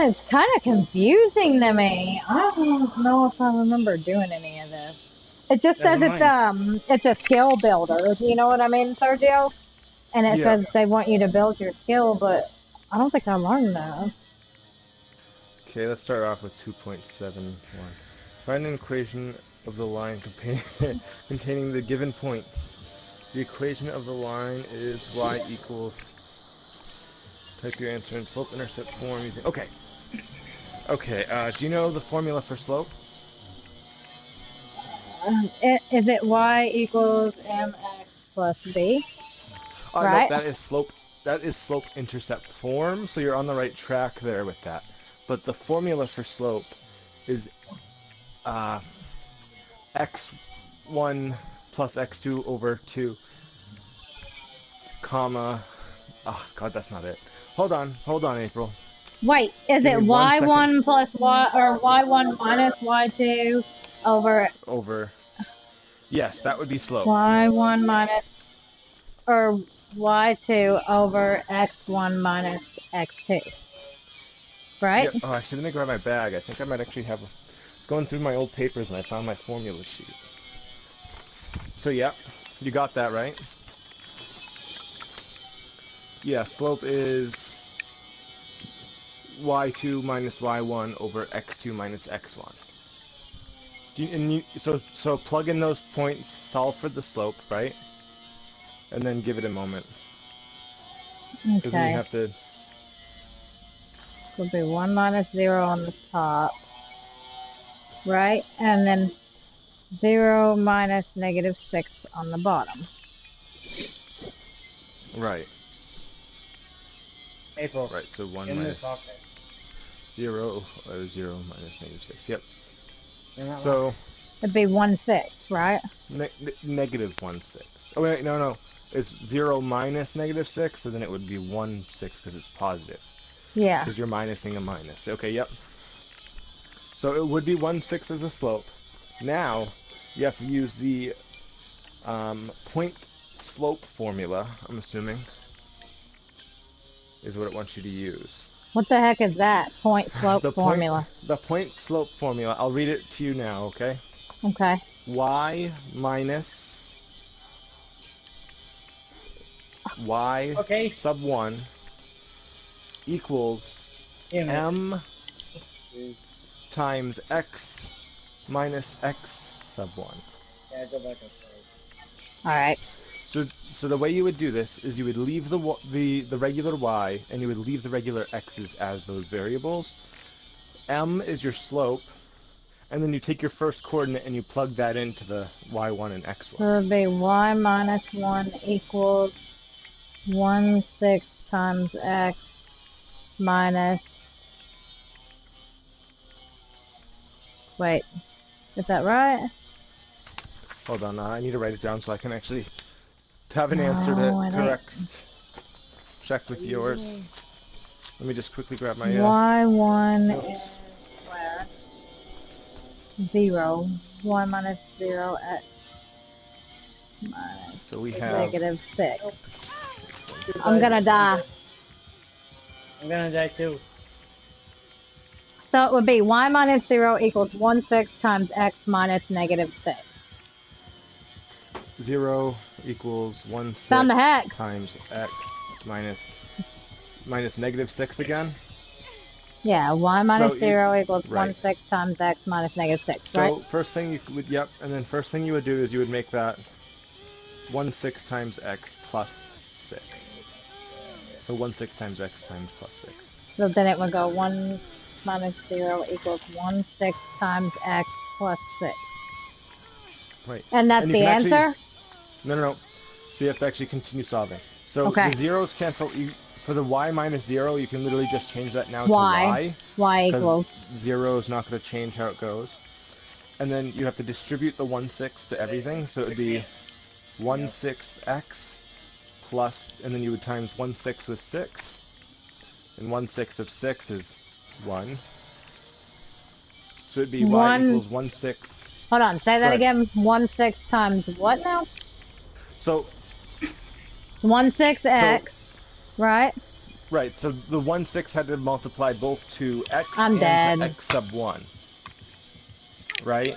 It's kind of confusing to me. I don't know if I remember doing any of this. It just says it's a skill builder. Do you know what I mean, Sergio? And it Yeah. says they want you to build your skill, but I don't think I learned that. Okay, let's start off with 2.71. Find an equation of the line containing the given points. The equation of the line is y equals. Type your answer in slope-intercept form using. Okay. Okay. Do you know the formula for slope? Is it y equals mx plus b? Nope. Right? That is slope. That is slope-intercept form. So you're on the right track there with that. But the formula for slope is x1 plus x2 over 2, comma. Oh God, that's not it. Hold on, April. Wait, is Give it me 1 second. y1 plus y or y1 minus y2 over Over. Yes, that would be slope. y1 minus or y2 over x1 minus x2? Right? Yep. Oh, actually, let me grab my bag. I think I might actually have. I was going through my old papers and I found my formula sheet. So yeah, you got that right. Yeah, slope is y2 minus y1 over x2 minus x1. So plug in those points, solve for the slope, right? And then give it a moment. Because then you Okay. have to. Would be 1 minus 0 on the top. Right? And then 0 minus negative 6 on the bottom. Right. April. Right, so 1 in minus this office. 0, or 0 minus negative 6. Yep. So It'd be 1/6, right? Negative 1/6. Oh wait, no. It's 0 minus negative 6, so then it would be 1/6 because it's positive. Yeah. Because you're minusing a minus. Okay, yep. So it would be 1/6 as a slope. Now, you have to use the point slope formula, I'm assuming, is what it wants you to use. What the heck is that? Point slope formula. The point slope formula, I'll read it to you now, okay? Okay. Y minus y sub 1 equals m times x minus x sub 1. Yeah, go back upstairs. Alright. So the way you would do this is you would leave the regular y and you would leave the regular x's as those variables. M is your slope, and then you take your first coordinate and you plug that into the y1 and x1. So it would be y minus 1 equals 1/6 times x minus... Wait, is that right? Hold on, I need to write it down so I can actually have an answer to correct. Check with yours. Let me just quickly grab my y1 notes. is where? 0. Y minus 0 x minus So we have negative 6. I'm gonna die. I'm gonna die too. So it would be y minus 0 equals 1/6 times x minus negative 6. 0 equals 1/6 Found the hex. times x minus negative 6 again? Yeah, y minus So 0 equals right. 1/6 times x minus negative 6, So right? first thing you would, yep, and then first thing you would do is you would make that 1/6 times x plus 6. So 1/6 times x times plus 6. So then it would go 1 minus 0 equals 1/6 times x plus 6. Right. And that's the answer? No. So you have to actually continue solving. So Okay. the zeros cancel. For the y minus 0, you can literally just change that now Y. to y. Y equals. 0 is not going to change how it goes. And then you have to distribute the 1/6 to everything. So it would be 1/6 x plus, and then you would times 1/6 with 6. And 1/6 of 6 is 1. So it'd be y equals 1/6. Hold on, say that again. 1/6 times what now? So 1/6 x, right? Right, so the 1/6 had to multiply both to x I'm and dead. to x sub 1. Right?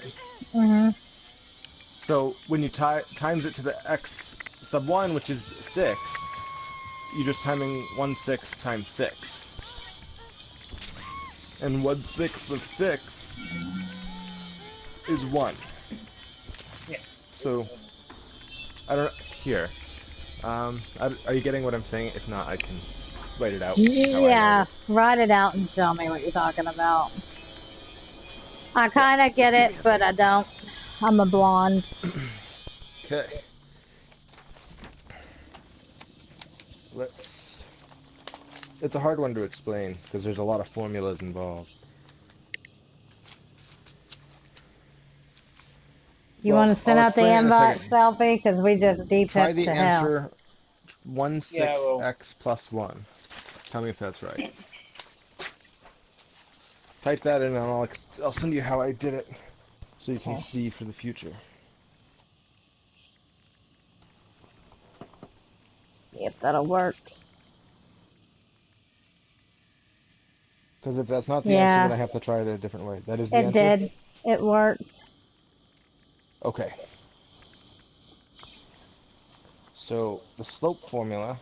Mm-hmm. So when you times it to the x sub 1, which is 6, you're just timing 1/6 times 6. And 1/6 of 6 is 1. Yeah. So, I don't... Here. Are you getting what I'm saying? If not, I can write it out how I Yeah, wrote write it out and show me what you're talking about. I it. kind of Just get give it, me a but I second. don't. I'm a blonde. Okay. Let's... It's a hard one to explain, because there's a lot of formulas involved. You Well, want to send I'll out the explain it in a invite, second. Selfie? Because we just Try D-pipped the to hell. answer Yeah, well. 16x plus 1. Tell me if that's right. Type that in and I'll send you how I did it so you can Okay. see for the future. See if that'll work. Because if that's not the answer, then Yeah, I have to try it a different way. That is the it answer? did. It worked. Okay. So the slope formula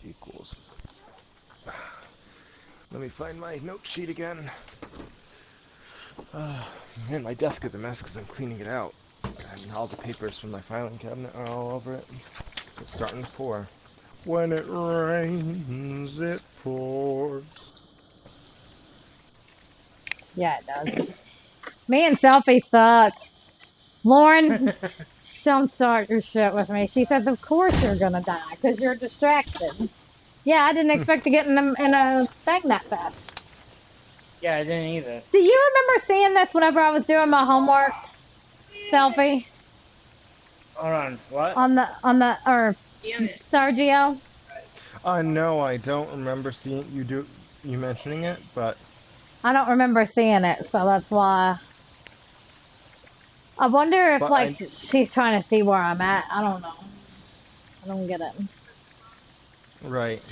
equals... Let me find my note sheet again. Man, my desk is a mess because I'm cleaning it out. And all the papers from my filing cabinet are all over it. It's starting to pour. When it rains, it pours. Yeah, it does. Me and Selfie suck. Lauren, don't start your shit with me. She says, of course you're gonna die, because you're distracted. Yeah, I didn't expect to get in a thing that fast. Yeah, I didn't either. Do you remember seeing this whenever I was doing my homework? Selfie? Hold on, what? Or Sergio? No, I don't remember seeing you mentioning it, but I don't remember seeing it, so that's why. I wonder if, but like, I she's trying to see where I'm at. I don't know. I don't get it. right.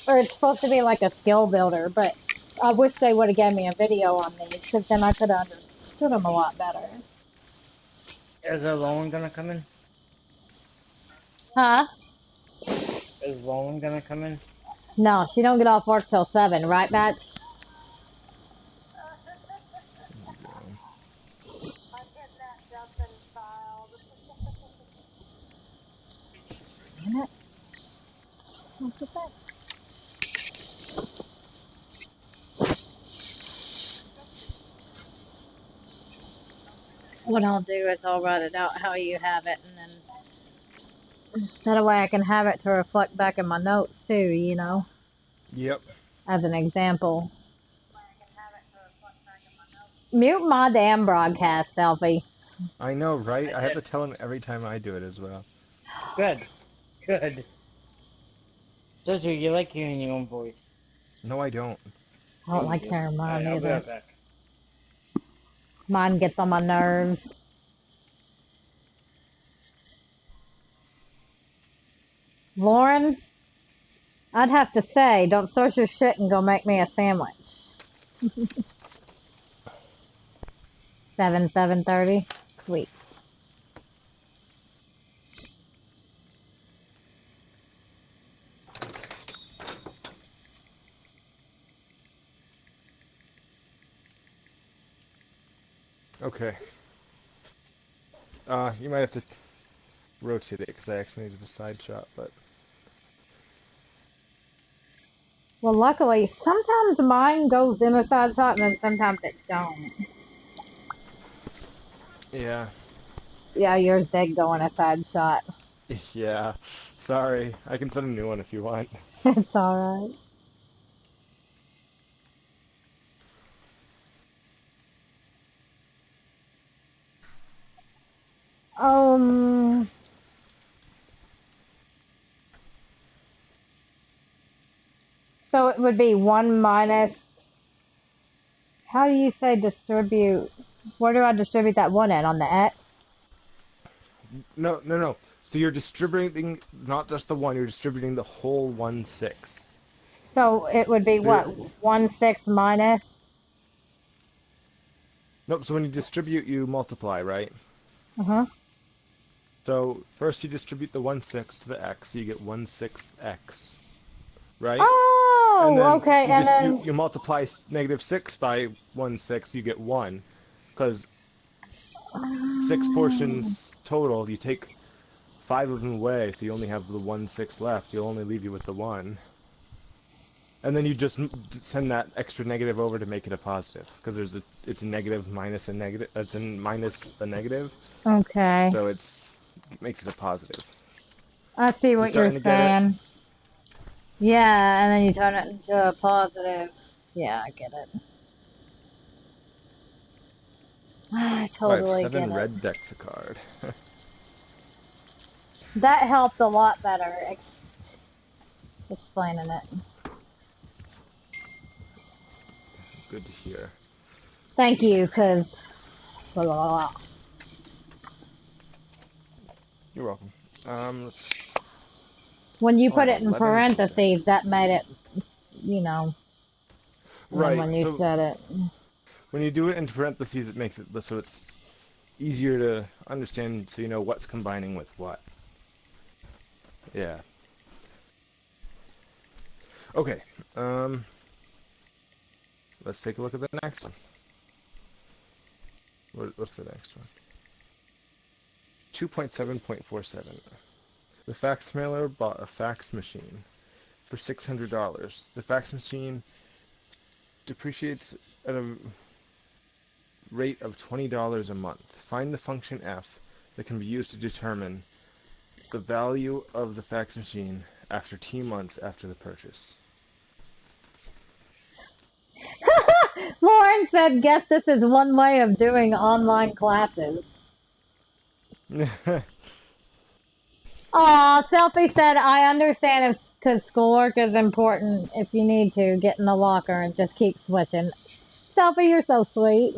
Or it's supposed to be like a skill builder, but I wish they would have given me a video on these, because then I could have understood them a lot better. Is the loan gonna come in? Huh? Is loan gonna come in? No, she don't get off work till 7, right, Batch? Damn it. What's with that? What I'll do is I'll write it out how you have it, and then that way I can have it to reflect back in my notes too, you know, Yep. as an example. Mute my damn broadcast, Selfie. I know, right? I I have did. to tell him every time I do it as well. Good. Good. Jojo, you like hearing your own voice. No, I don't. I don't like You. hearing mine Alright, I'll be either. right back. Mine gets on my nerves. Lauren, I'd have to say, don't start your shit and go make me a sandwich. 7:30. Sweet. Okay. You might have to rotate it because I accidentally did a side shot, but Well, luckily, sometimes mine goes in a side shot and then sometimes it don't. yeah. Yeah, yours did go in a side shot. Yeah. Sorry. I can send a new one if you want. It's alright. Um, so it would be 1 minus, how do you say distribute? Where do I distribute that 1 at? On the X? No, no, no. So you're distributing not just the one, you're distributing the whole 1/6. So it would be There, what? 1/6 minus? nope, so when you distribute, you multiply, right? Uh-huh. So first you distribute the 1/6 to the x, so you get 1/6 x, right? And Oh, then okay, you and just then you multiply -6 by 1/6, you get 1, because 6 portions total, you take 5 of them away, so you only have the 1/6 left. You'll only leave you with the 1. And then you just send that extra negative over to make it a positive, because it's a negative minus a negative. It's a minus a negative, okay. so it makes it a positive. I see You what you're starting to get it? saying. Yeah, and then you turn it into a positive. Yeah, I get it. I Oh, I have totally get 7 it. red decks a card. That helped a lot better explaining it. Good to hear. Thank you, because blah, blah, blah. You're welcome. Let's. When you I'll put have it in 11 blue parentheses, decks. that made it, you know, and then Right. when you So said it. when you do it in parentheses, it makes it so it's easier to understand, so you know what's combining with what. Yeah. Okay. Let's take a look at the next one. What's the next one? 2.7.47. The fax mailer bought a fax machine for $600. The fax machine depreciates at a rate of $20 a month. Find the function f that can be used to determine the value of the fax machine after T months after the purchase. Lauren said, guess this is one way of doing online classes. Aw, Selfie said, I understand if because schoolwork is important. If you need to, get in the locker and just keep switching. Selfie, you're so sweet.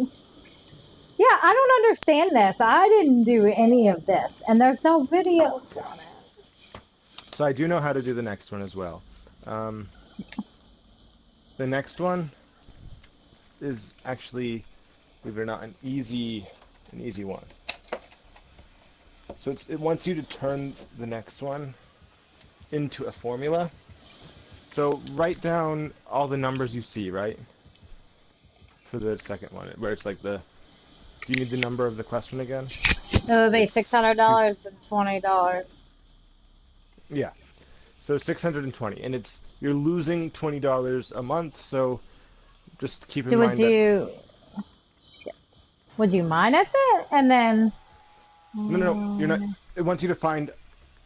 Yeah, I don't understand this. I didn't do any of this, and there's no videos on it. So I do know how to do the next one as well. The next one is actually, believe it or not, an easy one. So it wants you to turn the next one into a formula. So write down all the numbers you see, right? For the second one, where it's like the. Do you need the number of the question again? It would be $600 and $20. Yeah. So 620, and you're losing $20 a month. So just keep in mind that. Shit. Would you minus it and then? No, you're not. It wants you to find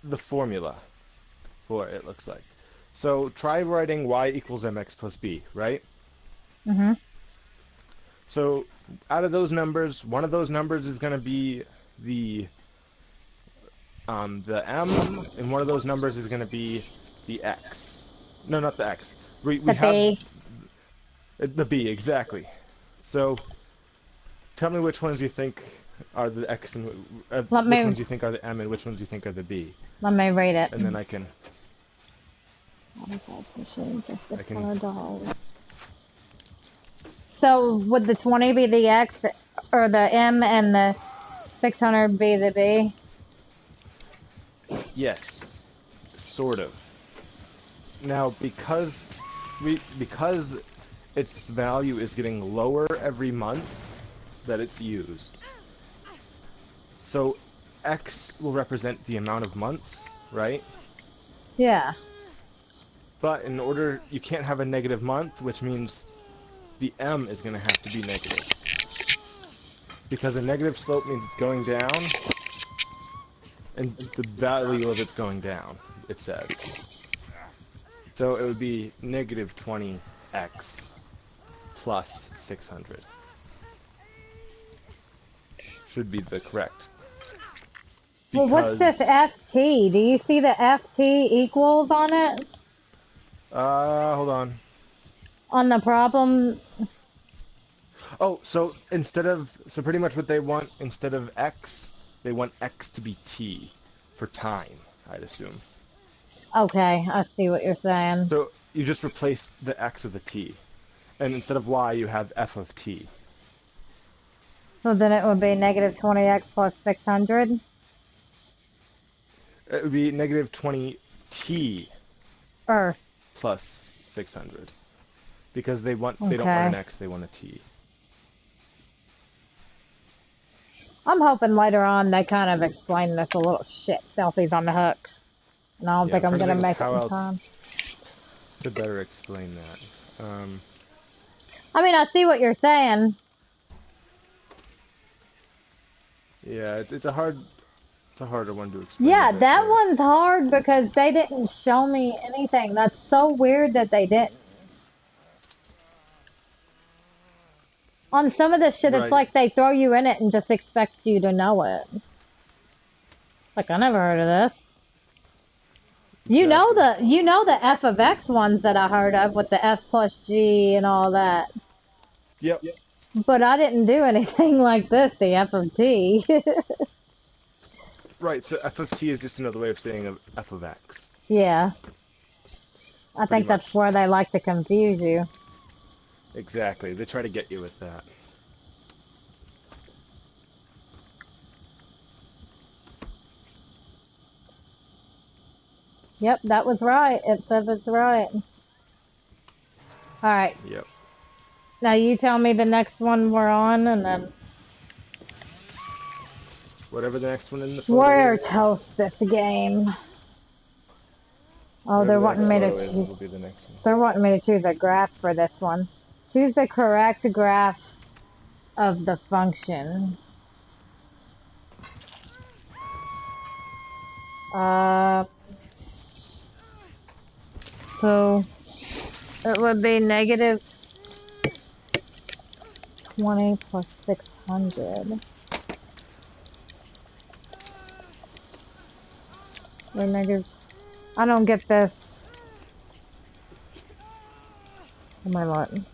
the formula for it. Looks like. So try writing y equals mx plus b, right? Mhm. So out of those numbers, one of those numbers is going to be the m, and one of those numbers is going to be the x. No, not the x. We The have B. the b exactly. So tell me which ones you think are the x and which ones you think are the m and which ones you think are the b. Let me read it. And then I can. So would the 20 be the X, or the M, and the 600 be the B? Yes, sort of. Now, because its value is getting lower every month that it's used, so X will represent the amount of months, right? Yeah. But in order, you can't have a negative month, which means the M is going to have to be negative. Because a negative slope means it's going down, and the value of it's going down, it says. So it would be negative 20x plus 600. Should be the correct. Well, what's this FT? Do you see the FT equals on it? Hold on. On the problem? Oh, so pretty much what they want, instead of x, they want X to be T for time, I'd assume. Okay, I see what you're saying. So you just replace the X with a T. And instead of Y, you have F of T. So then it would be negative 20x plus 600? It would be negative 20T Or, plus 600. Because they don't want an okay. X, they want a T. I'm hoping later on they kind of explain this a little shit. Selfie's on the hook. And I don't think I'm going to make it in time. To better explain that. I mean, I see what you're saying. Yeah, it's a harder one to explain. Yeah, that one's hard because they didn't show me anything. That's so weird that they didn't. On some of this shit, Right. It's like they throw you in it and just expect you to know it. Like, I never heard of this. Exactly. You know the F of X ones that I heard of with the F plus G and all that. Yep. But I didn't do anything like this, the F of T. Right, so F of T is just another way of saying F of X. Yeah. I think that's where they like to confuse you. Exactly. They try to get you with that. Yep, that was right. It says it's right. Alright. Yep. Now you tell me the next one we're on, and then... Whatever the next one in the photo Where is. toast this game? Oh, Whatever they're the wanting next me to photo is, choose... will be the next one. They're wanting me to choose a graph for this one. Choose the correct graph of the function. So it would be negative 20 plus 600. Or negative... I don't get this. What am I wanting?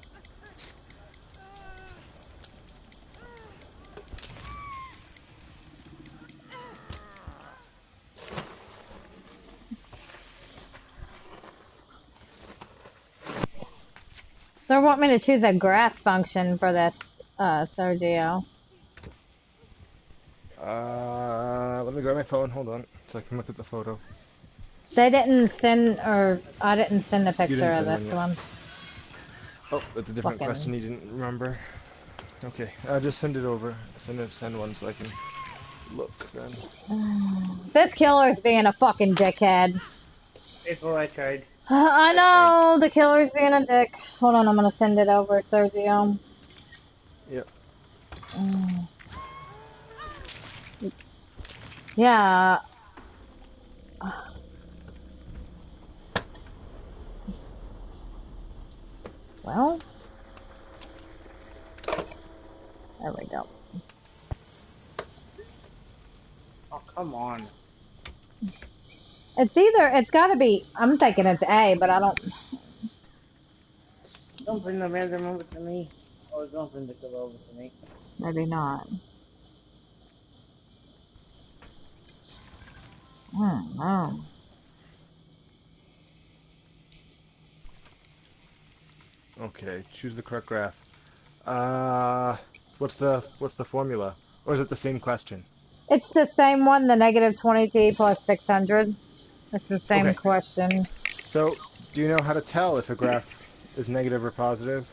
They want me to choose a graph function for this, Sergio. Let me grab my phone. Hold on, so I can look at the photo. They didn't send, or I didn't send a picture of this one. Oh, that's a different question you didn't remember. Okay, just send it over. Send one so I can look then. This killer's being a fucking dickhead. It's what I tried. I know, the killer's being a dick. Hold on, I'm gonna send it over, Sergio. Yep. Yeah. Well. There we go. Oh, come on. It's gotta be, I'm thinking it's A, but I don't. Don't bring the random over to me. Or don't bring the killer over to me. Maybe not. Oh. Okay, choose the correct graph. What's the formula? Or is it the same question? It's the same one, the negative 20t plus 600. It's the same question. So, do you know how to tell if a graph is negative or positive?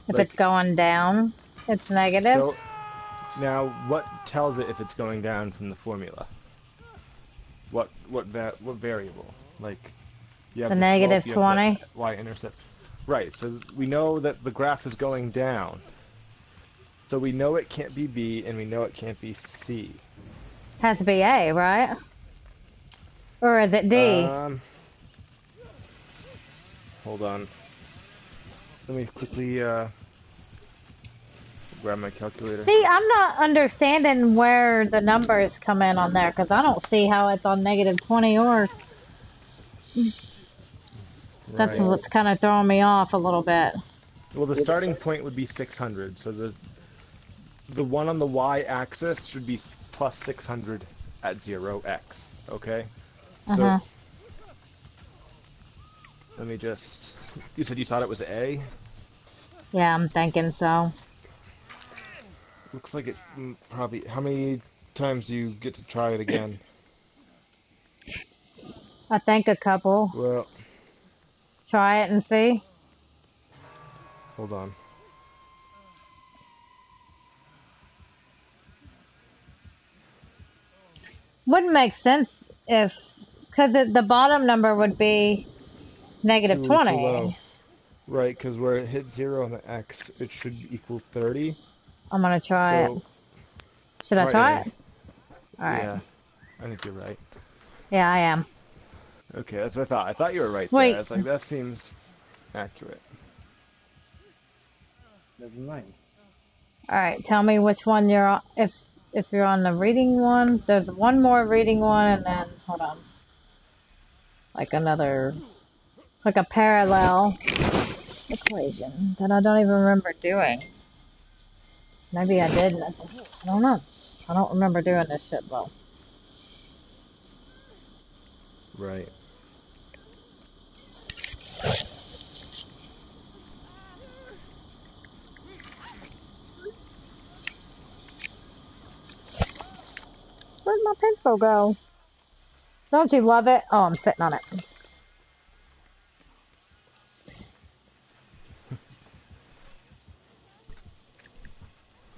If it's going down, it's negative. So, now what tells it if it's going down from the formula? What variable? Like, you have the negative slope, 20. You have the y-intercept. Right. So we know that the graph is going down. So we know it can't be B, and we know it can't be C. Has to be A, right? Or is it D? Hold on. Let me quickly grab my calculator. See, I'm not understanding where the numbers come in on there, because I don't see how it's on negative 20 or... That's what's kind of throwing me off a little bit. Well, the starting point would be 600, so the one on the y-axis should be plus 600 at 0x, okay? So, let me just... You said you thought it was A? Yeah, I'm thinking so. Looks like it probably... How many times do you get to try it again? I think a couple. Well... Try it and see. Hold on. Wouldn't make sense if... Because the bottom number would be negative Too 20. low. Right, because where it hits 0 on the X, it should equal 30. I'm going to try it. Should I try it? Alright. Yeah, I think you're right. Yeah, I am. Okay, that's what I thought. I thought you were right Wait. there. I was like, that seems accurate. Never mind. Alright, tell me which one you're on. If you're on the reading one, there's one more reading one, and then, hold on. Like another, like a parallel equation that I don't even remember doing. Maybe I did, and I don't know. I don't remember doing this shit though. Right. Where'd my pencil go? Don't you love it? Oh, I'm sitting on it.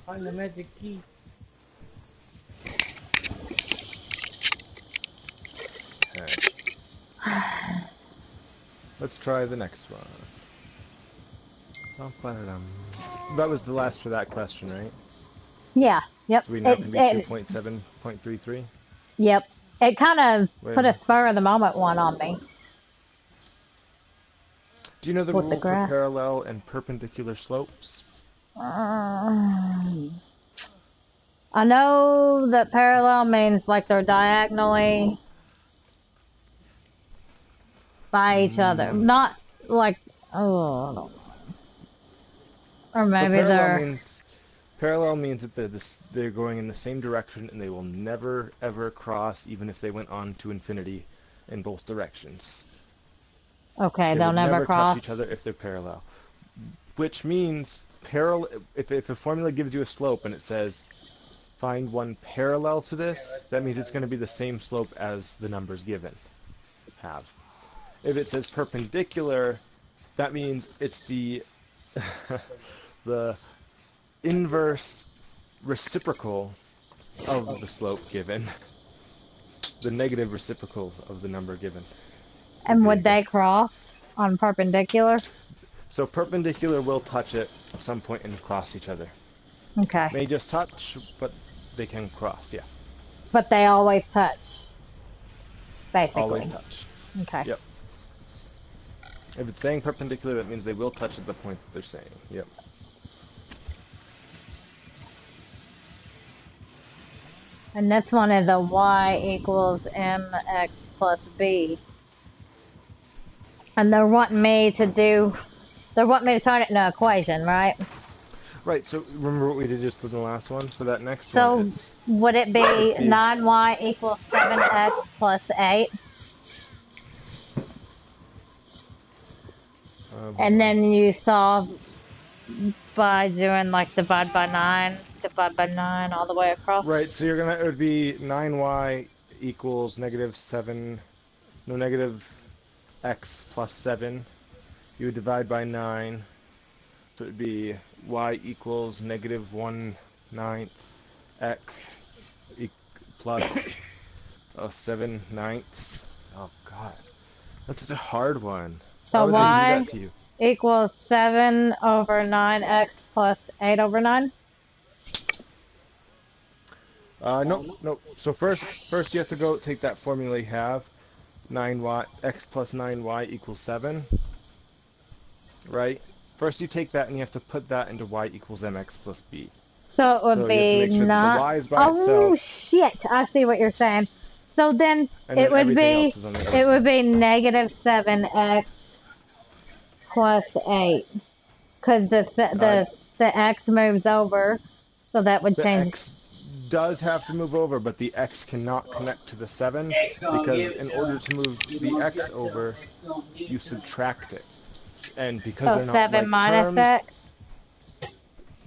Find the magic key. Okay. Let's try the next one. That was the last for that question, right? Yeah, yep. So we now can be 2.7.33? Yep. It kind of put a minute. spur of the moment one on me. Do you know the With the rule for graph. parallel and perpendicular slopes? I know that parallel means like they're diagonally by each other. Not like, oh, I don't know. Or maybe so they're... parallel means that they're going in the same direction and they will never ever cross, even if they went on to infinity in both directions. Okay, They they'll would never cross. touch each other if they're parallel. Which means if a formula gives you a slope and it says find one parallel to this, that means it's going to be the same slope as the numbers given have. If it says perpendicular, that means it's the the inverse reciprocal of the slope given. The negative reciprocal of the number given. And would they cross on perpendicular? So perpendicular will touch at some point and cross each other. Okay. May just touch, but they can cross, yeah. But they always touch. Basically. Always touch. Okay. Yep. If it's saying perpendicular, that means they will touch at the point that they're saying. Yep. And this one is a y equals mx plus b. And they're wanting me to turn it into an equation, right? Right, so remember what we did just with the last one? For that next So one, would it be 9y equals 7x plus 8? And then you solve by doing like divide by 9 all the way across? Right, so it would be 9y equals negative x plus 7. You would divide by 9. So it would be y equals negative 1/9 x plus 7/9. Oh god, that's such a hard one. So Why would they do that y to you? equals 7 over 9x plus 8 over 9? No. So first you have to go take that formula you have. 9y x plus 9y equals 7. Right? First you take that and you have to put that into y equals mx plus b. So it would So you have to be make sure that not. the y is by Oh itself. shit! I see what you're saying. So then And it then would everything be else is on the other side. negative 7x plus 8, because the x moves over, So that would The change. X does have to move over, but the X cannot connect to the 7 because in order to move the X over, you subtract it. And because So they're not 7 like minus terms, X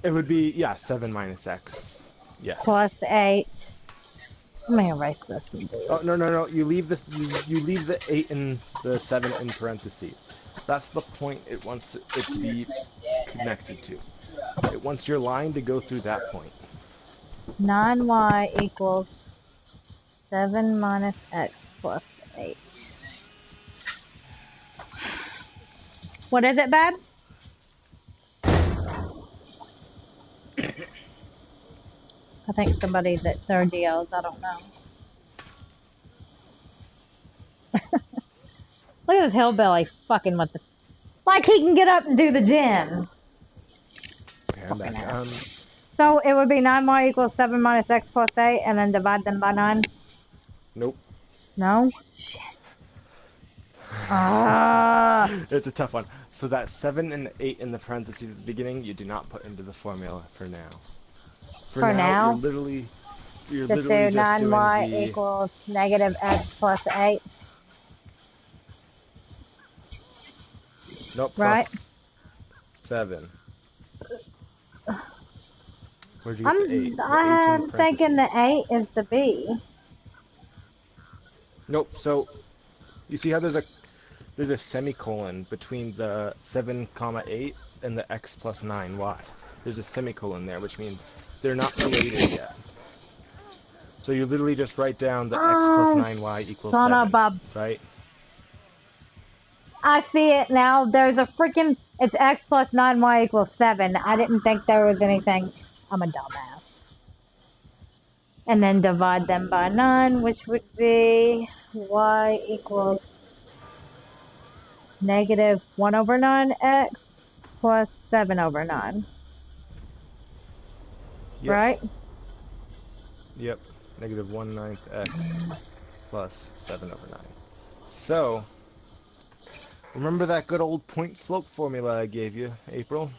it would be, yeah, 7 minus X. Yes. plus 8. I'm going to erase this. Oh, no. You leave the 8 and the 7 in parentheses. That's the point it wants it to be connected to. It wants your line to go through that point. 9y equals 7 minus X plus 8. What is it, babe? I think somebody that Sergio's, I don't know. Look at this hillbilly fucking with the... Like he can get up and do the gym. Okay, I'm back. So it would be 9y equals 7 minus X plus 8 and then divide them by 9? Nope. No? Shit. Ah. It's a tough one. So that 7 and 8 in the parentheses at the beginning, you do not put into the formula for now. For now? You're Just literally do just 9y doing the... equals negative X plus 8. Nope, Right? plus 7. Where'd you get the 8? The 8's in the I'm thinking the parentheses. 8 is the B. Nope, so you see how there's a semicolon between the 7, 8 and the X plus 9y. There's a semicolon there, which means they're not related yet. So you literally just write down the X plus 9y equals Son 7, of a... right? I see it now. There's a freaking... It's X plus 9y equals 7. I didn't think there was anything... I'm a dumbass. And then divide them by 9, which would be y equals negative 1 over 9x plus 7 over 9. Yep. Right? Yep. Negative 1/9 x plus 7 over 9. So, remember that good old point slope formula I gave you, April?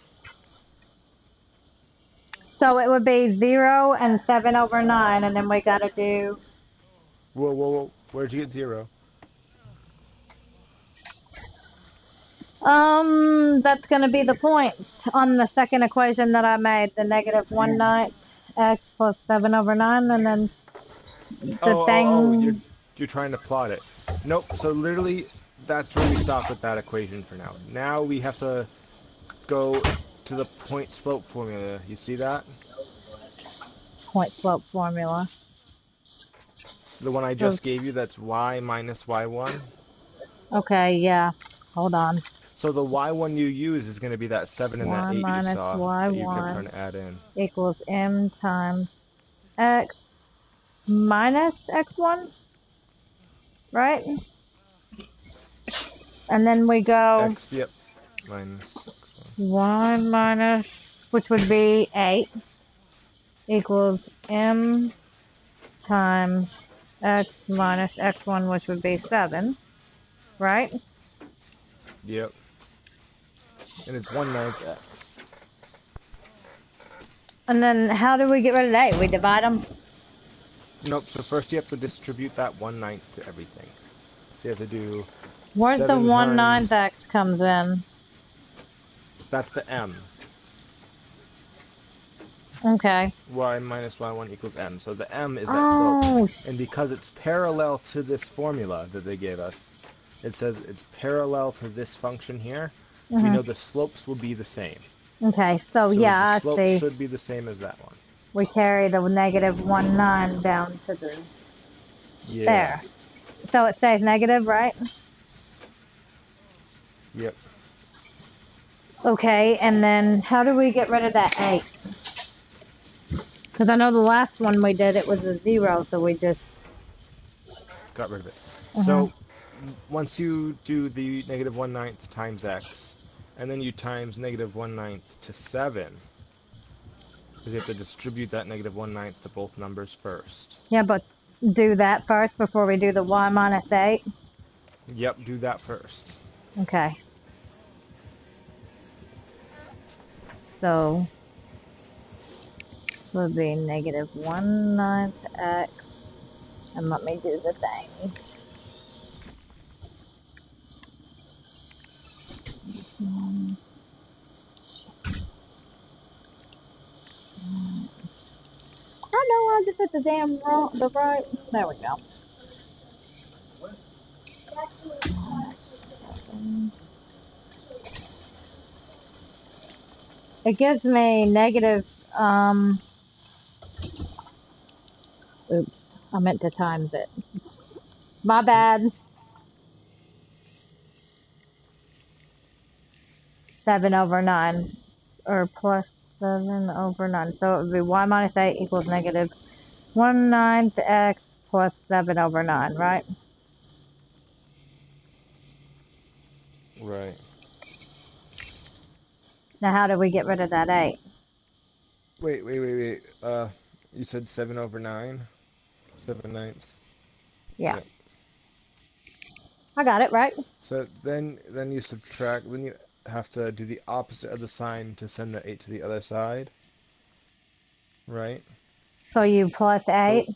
So it would be 0 and 7 over 9, and then we gotta do... Whoa. Where'd you get 0? That's gonna be the points on the second equation that I made, the negative 1/9 x plus 7 over 9, and then the thing... You're trying to plot it. Nope, so literally, that's where we stop with that equation for now. Now we have to go to the point slope formula. You see that? Point slope formula. The one I just gave you, that's y minus y1. Okay, yeah. Hold on. So the y1 you use is going to be that 7 and that 8 you saw that you kept trying to add in. Equals m times x minus x1, right? And then we go X, yep, minus x1. y minus, which would be 8, equals m times x minus x1, which would be 7, right? Yep. And it's 1/9 x. And then how do we get rid of that? We divide them? Nope, so first you have to distribute that 1/9 to everything. So you have to do... Where's the 1/9 times... x comes in? That's the m. Okay. Y minus y1 equals m. So the m is that slope. And because it's parallel to this formula that they gave us, it says it's parallel to this function here, we know the slopes will be the same. Okay, so yeah, I the slope see. should be the same as that one. We carry the negative 1/9 down to the... Yeah. There. So it stays negative, right? Yep. Okay, and then how do we get rid of that 8? Because I know the last one we did, it was a 0, so we just... Got rid of it. So, once you do the negative 1/9 times x, and then you times negative 1/9 to 7, because you have to distribute that negative 1/9 to both numbers first. Yeah, but do that first before we do the y minus 8? Yep, do that first. Okay. So would be negative 1/9 x. And let me do the thing. I know I just hit the damn wrong, the right. There we go. It gives me negative, oops, I meant to times it. My bad. 7/9, or plus 7/9. So it would be y minus 8 equals negative 1/9 x plus 7/9, right? Right. Now how do we get rid of that 8? Wait. You said 7/9? 7/9. Yeah. Yep. I got it, right? So then you subtract, then you have to do the opposite of the sign to send the 8 to the other side. Right? So you plus 8. So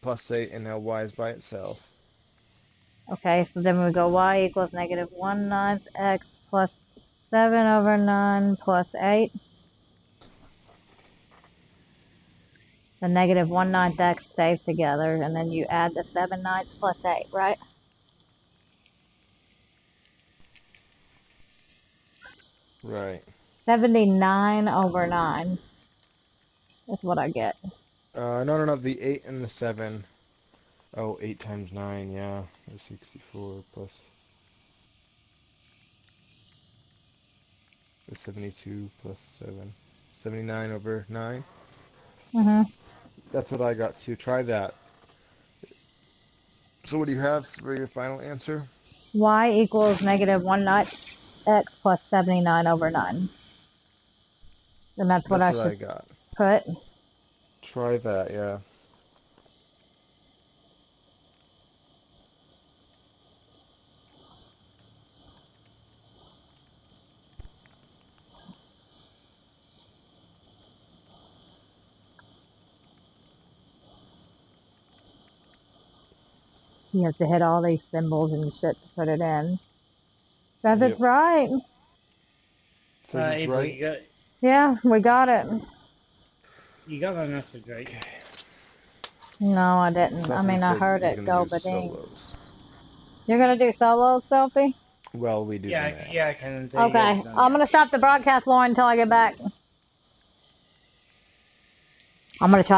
plus 8, and now y is by itself. Okay, so then we go y equals negative 1/9 x plus 7/9 plus 8. The negative 1/9 x stays together, and then you add the 7/9 plus 8, right? Right. 79/9 is what I get. No, the 8 and the 7. Oh, 8 times 9, yeah. That's 64 plus the 72 plus 7. 79/9. Mhm. That's what I got to. Try that. So what do you have for your final answer? Y equals negative 1/9 x plus 79/9. And that's what That's I what should I got. put. Try that, yeah. You have to hit all these symbols and shit to put it in. Says it's Yep. right. Says it's April, right. Yeah, we got it. you got my message, right? Okay. No, I didn't. I Selfie mean, I said heard he's it gonna go, do but dang. solos. You're gonna do solo, Sophie? Well, we do the math. Yeah, I can until you guys Okay. are done. I'm gonna stop the broadcast, Lauren, until I get back. I'm gonna try.